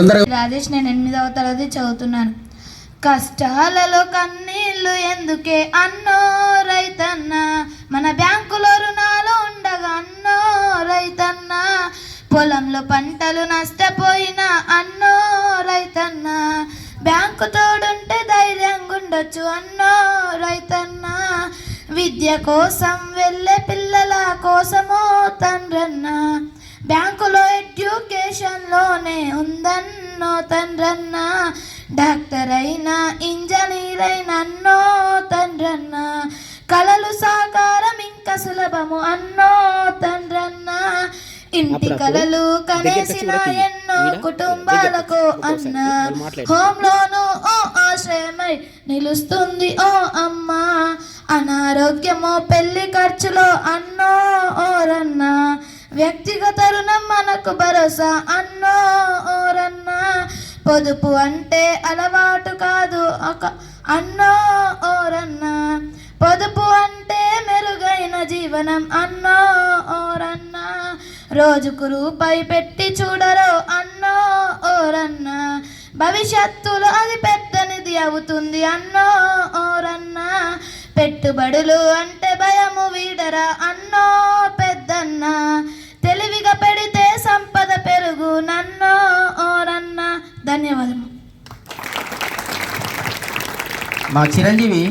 రాజేష్, నేను 8వ తరగతి చదువుతున్నాను. కష్టాలలో కన్నీళ్ళు ఎందుకే అన్నో రైతన్న, మన బ్యాంకులో రుణాలు ఉండగా అన్నో రైతన్న, పొలంలో పంటలు నష్టపోయిన అన్నో రైతన్న, బ్యాంకు తోడుంటే ధైర్యంగా ఉండొచ్చు అన్నో రైతన్న, విద్య కోసం వెళ్ళే పిల్లల కోసమో తండ్రన్న, బ్యాంకులో ఎడ్యుకేషన్లోనే ఉందన్నో తండ్రన్న, డాక్టర్ అయినా ఇంజనీర్ అయినా అన్నో తండ్రన్న, కలలు సాకారం ఇంకా సులభము అన్నో తండ్రన్న, ఇంటి కలలు కనేసిన ఎన్నో కుటుంబాలకు అన్న, హోమ్ లోను ఓ ఆశ్రయమై నిలుస్తుంది ఓ అమ్మ, అనారోగ్యమో పెళ్లి ఖర్చులో అన్నో ఓరన్న, వ్యక్తిగత రుణం మనకు భరోసా అన్నో ఓరన్న, పొదుపు అంటే అలవాటు కాదు అన్నో ఓరన్న, పొదుపు అంటే మెరుగైన జీవనం అన్నో ఓరన్న, రోజుకు రూపాయి పెట్టి చూడరో అన్నో ఓరన్న, భవిష్యత్తులో అది పెద్ద నిధి అవుతుంది అన్నో ఓరన్న, పెట్టుబడులు అంటే భయము వీడరా అన్నో పెద్దన్న, తెలివిగా పెడితే సంపద పెరుగు నన్నో ఓరన్న. ధన్యవాదము. మా చిరంజీవి